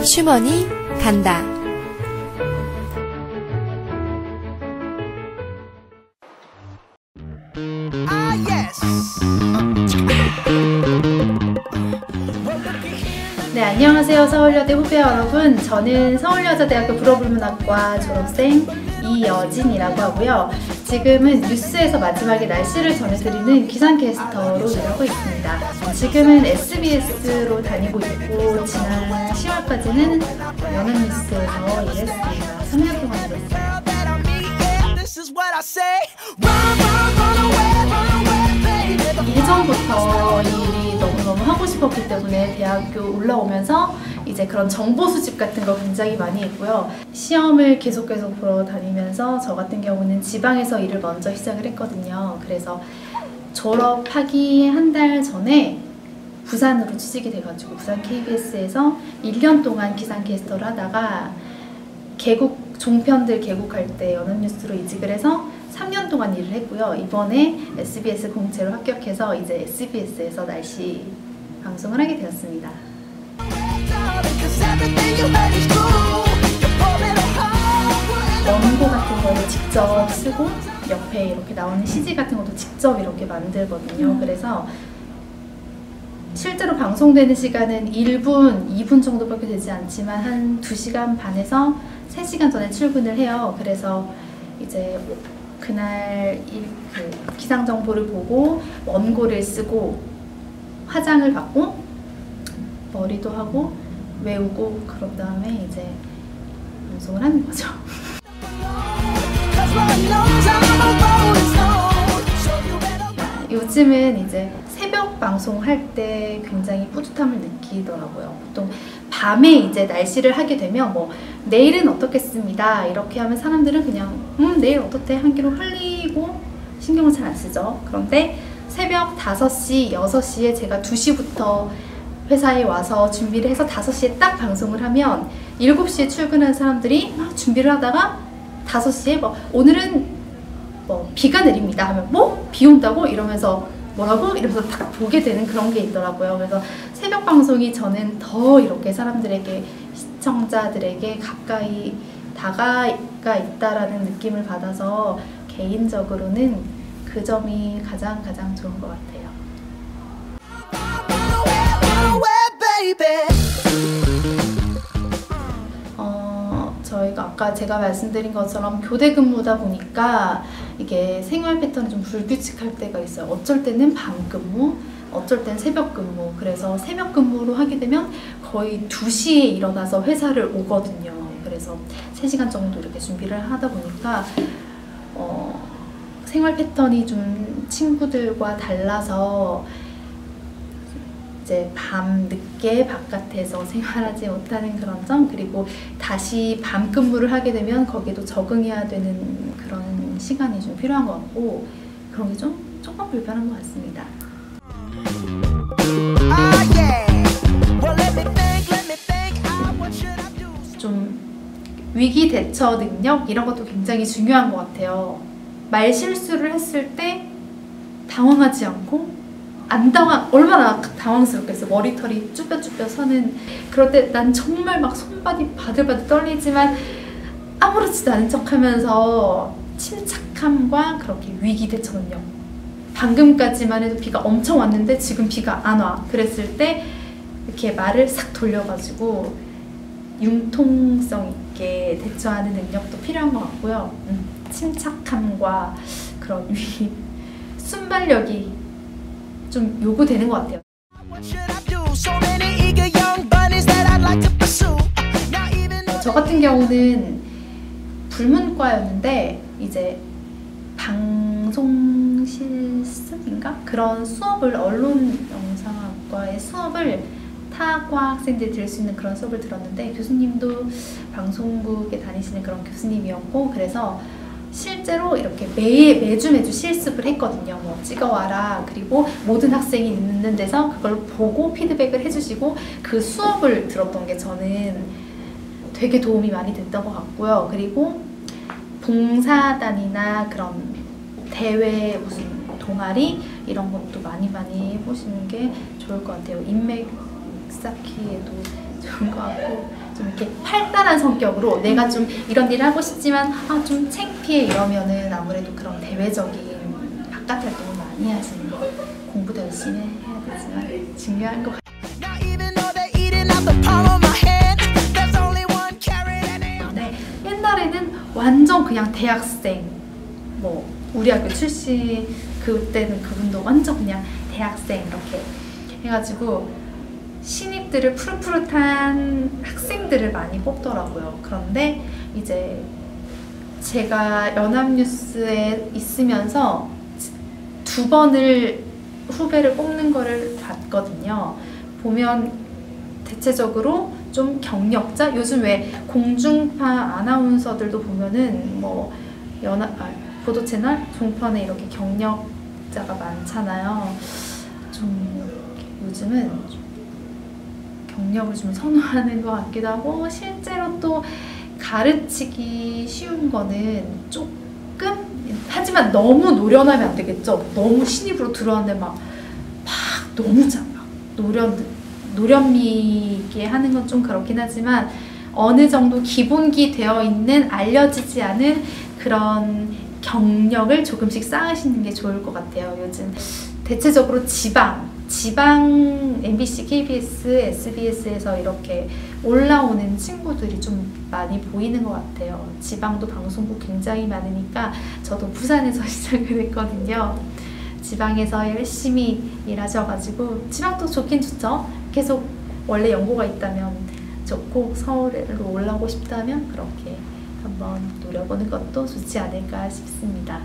슈먼이 간다. 네, 안녕하세요 서울여대 후배 여러분. 저는 서울여자대학교 불어불문학과 졸업생 이여진이라고 하고요. 지금은 뉴스에서 마지막에 날씨를 전해드리는 기상캐스터로 일하고 있습니다. 지금은 SBS로 다니고 있고 지난 10월까지는 연합뉴스에서 일했습니다. 3년 동안 일했어요. 예전부터 이 일이 너무너무 하고 싶었기 때문에 대학교 올라오면서 이제 그런 정보 수집 같은 거 굉장히 많이 했고요. 시험을 계속 보러 다니면서 저 같은 경우는 지방에서 일을 먼저 시작을 했거든요. 그래서 졸업하기 한 달 전에 부산으로 취직이 돼가지고 부산 KBS에서 1년 동안 기상캐스터를 하다가 종편들 개국할 때 연합뉴스로 이직을 해서 3년 동안 일을 했고요. 이번에 SBS 공채로 합격해서 이제 SBS에서 날씨 방송을 하게 되었습니다. 원고 같은 거를 직접 쓰고 옆에 이렇게 나오는 CG 같은 것도 직접 이렇게 만들거든요. 그래서 실제로 방송되는 시간은 1분, 2분 정도밖에 되지 않지만 한 2시간 반에서 3시간 전에 출근을 해요. 그래서 이제 그날 그 기상 정보를 보고 원고를 쓰고 화장을 받고 머리도 하고 외우고 그런 다음에 이제 방송을 하는 거죠. 요즘은 이제 새벽 방송할 때 굉장히 뿌듯함을 느끼더라고요. 보통 밤에 이제 날씨를 하게 되면 뭐 내일은 어떻겠습니다 이렇게 하면 사람들은 그냥 내일 어떻대 한기로 흘리고 신경을 잘 안 쓰죠. 그런데 새벽 5시, 6시에 제가 2시부터 회사에 와서 준비를 해서 5시에 딱 방송을 하면 7시에 출근하는 사람들이 준비를 하다가 5시에 뭐 오늘은 뭐 비가 내립니다 하면 뭐? 비 온다고? 이러면서 뭐라고? 이러면서 딱 보게 되는 그런 게 있더라고요. 그래서 새벽 방송이 저는 더 이렇게 사람들에게, 시청자들에게 가까이 다가가 있다라는 느낌을 받아서 개인적으로는 그 점이 가장 좋은 것 같아요. 저희가 아까 제가 말씀드린 것처럼 교대 근무다 보니까 이게 생활 패턴이 좀 불규칙할 때가 있어요. 어쩔 때는 밤 근무, 어쩔 땐 새벽 근무. 그래서 새벽 근무로 하게 되면 거의 2시에 일어나서 회사를 오거든요. 그래서 3시간 정도 이렇게 준비를 하다 보니까 생활 패턴이 좀 친구들과 달라서 이제 밤 늦게 바깥에서 생활하지 못하는 그런 점, 그리고 다시 밤 근무를 하게 되면 거기도 적응해야 되는 그런 시간이 좀 필요한 것 같고 그런 게 조금 불편한 것 같습니다. 좀 위기 대처 능력 이런 것도 굉장히 중요한 것 같아요. 말 실수를 했을 때 당황하지 않고 얼마나 당황스럽겠어요. 머리털이 쭈뼛쭈뼛 서는 그럴 때 난 정말 막 손발이 바들바들 떨리지만 아무렇지도 않은 척하면서 침착함과 그렇게 위기 대처 능력. 방금까지만 해도 비가 엄청 왔는데 지금 비가 안 와. 그랬을 때 이렇게 말을 싹 돌려가지고 융통성 있게 대처하는 능력도 필요한 것 같고요. 침착함과 그런 순발력이 좀 요구되는 것 같아요. 저 같은 경우는 불문과였는데 이제 방송실습인가? 그런 수업을 언론영상학과의 수업을 타과 학생들이 들을 수 있는 그런 수업을 들었는데 교수님도 방송국에 다니시는 그런 교수님이었고 그래서 실제로 이렇게 매주 실습을 했거든요. 뭐 찍어와라. 그리고 모든 학생이 있는 데서 그걸 보고 피드백을 해주시고 그 수업을 들었던 게 저는 되게 도움이 많이 됐던 것 같고요. 그리고 봉사단이나 그런 대회 무슨 동아리 이런 것도 많이 해보시는 게 좋을 것 같아요. 인맥 쌓기에도 좋은 것 같고 좀 이렇게 활달한 성격으로 내가 좀 이런 일을 하고 싶지만 좀 창피해 이러면은 아무래도 그런 대외적인 바깥 활동을 많이 하시는 거 공부도 열심히 해야 되지만 중요한 것 같아요. 네, 옛날에는 완전 그냥 대학생 뭐 우리 학교 출신 그때는 그분도 완전 그냥 대학생 이렇게 해가지고 신입들을 푸릇푸릇한 학생들을 많이 뽑더라고요. 그런데 이제 제가 연합뉴스에 있으면서 2번을 후배를 뽑는 거를 봤거든요. 보면 대체적으로 좀 경력자? 요즘 왜 공중파 아나운서들도 보면은 뭐 보도 채널, 종편에 이렇게 경력자가 많잖아요. 좀 요즘은 경력을 좀 선호하는 것 같기도 하고 실제로 또 가르치기 쉬운 거는 조금 하지만 너무 노련하면 안 되겠죠. 너무 신입으로 들어왔는데 막 너무 노련미 있게 하는 건 좀 그렇긴 하지만 어느 정도 기본기 되어 있는 알려지지 않은 그런 경력을 조금씩 쌓으시는 게 좋을 것 같아요. 요즘 대체적으로 지방 MBC, KBS, SBS에서 이렇게 올라오는 친구들이 좀 많이 보이는 것 같아요. 지방도 방송국 굉장히 많으니까 저도 부산에서 시작을 했거든요. 지방에서 열심히 일하셔가지고 지방도 좋긴 좋죠. 계속 원래 연고가 있다면 좋고 서울로 올라오고 싶다면 그렇게 한번 노려보는 것도 좋지 않을까 싶습니다.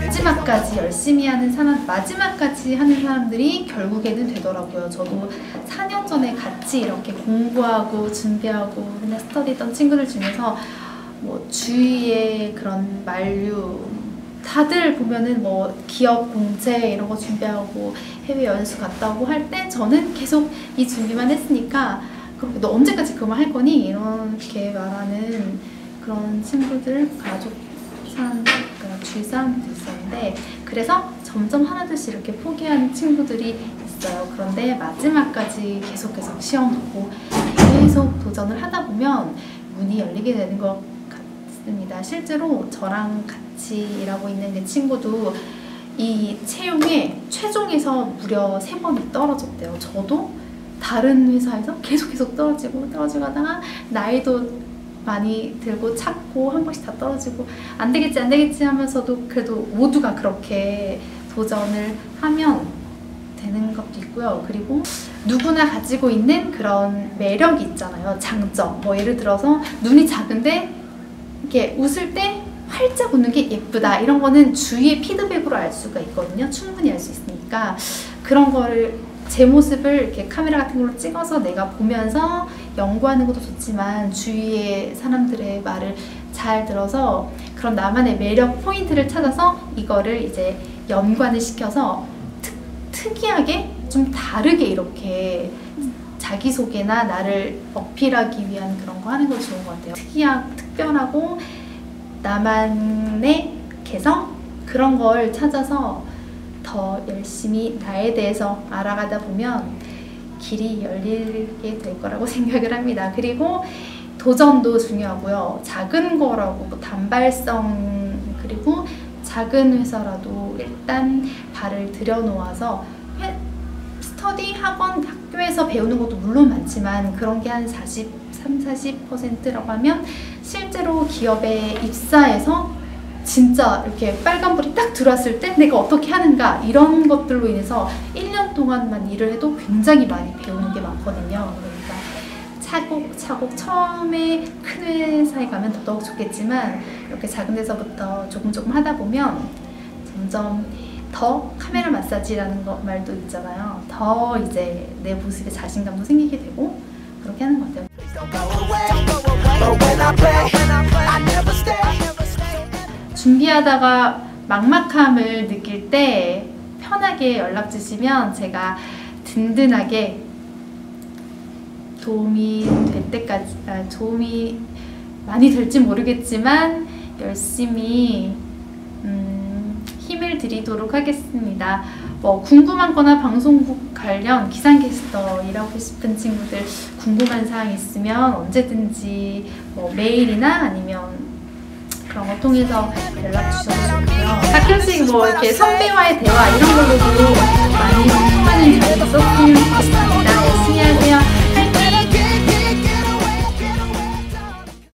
마지막까지 열심히 하는 사람, 마지막까지 하는 사람들이 결국에는 되더라고요. 저도 4년 전에 같이 이렇게 공부하고 준비하고 맨날 스터디했던 친구들 중에서 뭐 주위에 그런 만류 다들 보면은 뭐 기업 공채 이런 거 준비하고 해외 연수 갔다 오고 할 때 저는 계속 이 준비만 했으니까 그렇게 너 언제까지 그만 할 거니? 이렇게 말하는 그런 친구들, 가족 사람들, 주위 사람들도 있었는데 그래서 점점 하나둘씩 이렇게 포기하는 친구들이 있어요. 그런데 마지막까지 계속 시험 보고 계속 도전을 하다 보면 문이 열리게 되는 것 같습니다. 실제로 저랑 같이 일하고 있는 내 친구도 이 채용에 최종에서 무려 3번이 떨어졌대요. 저도 다른 회사에서 계속 떨어지고 하다가 나이도 많이 들고 찾고 한 번씩 다 떨어지고 안 되겠지 하면서도 그래도 모두가 그렇게 도전을 하면 되는 것도 있고요. 그리고 누구나 가지고 있는 그런 매력이 있잖아요. 장점. 뭐 예를 들어서 눈이 작은데 이렇게 웃을 때 활짝 웃는 게 예쁘다. 이런 거는 주위의 피드백으로 알 수가 있거든요. 충분히 알 수 있으니까 그런 거를 제 모습을 이렇게 카메라 같은 걸로 찍어서 내가 보면서 연구하는 것도 좋지만 주위의 사람들의 말을 잘 들어서 그런 나만의 매력 포인트를 찾아서 이거를 이제 연관을 시켜서 특이하게 좀 다르게 이렇게 자기소개나 나를 어필하기 위한 그런 거 하는 거 좋은 것 같아요. 특별하고 나만의 개성? 그런 걸 찾아서 더 열심히 나에 대해서 알아가다 보면 길이 열리게 될 거라고 생각을 합니다. 그리고 도전도 중요하고요. 작은 거라고 뭐 단발성 그리고 작은 회사라도 일단 발을 들여놓아서 스터디 학원 학교에서 배우는 것도 물론 많지만 그런 게 한 40%라고 하면 실제로 기업에 입사해서 진짜 이렇게 빨간불이 딱 들어왔을 때 내가 어떻게 하는가 이런 것들로 인해서 1년 동안만 일을 해도 굉장히 많이 배우는 게 많거든요. 그러니까 차곡차곡 처음에 큰 회사에 가면 더더욱 좋겠지만 이렇게 작은 데서부터 조금 하다 보면 점점 더 카메라 마사지라는 말도 있잖아요. 더 이제 내 모습에 자신감도 생기게 되고 그렇게 하는 것 같아요. 준비하다가 막막함을 느낄 때 편하게 연락 주시면 제가 든든하게 도움이 많이 될지 모르겠지만 열심히 힘을 드리도록 하겠습니다. 뭐 궁금한 거나 방송국 관련 기상캐스터 일하고 싶은 친구들 궁금한 사항 있으면 언제든지 뭐 메일이나 아니면 그런 거 통해서 연락 주셔도 좋고요. 가끔씩 뭐 이렇게 선배와의 대화 이런 걸로도 많이 하는 자리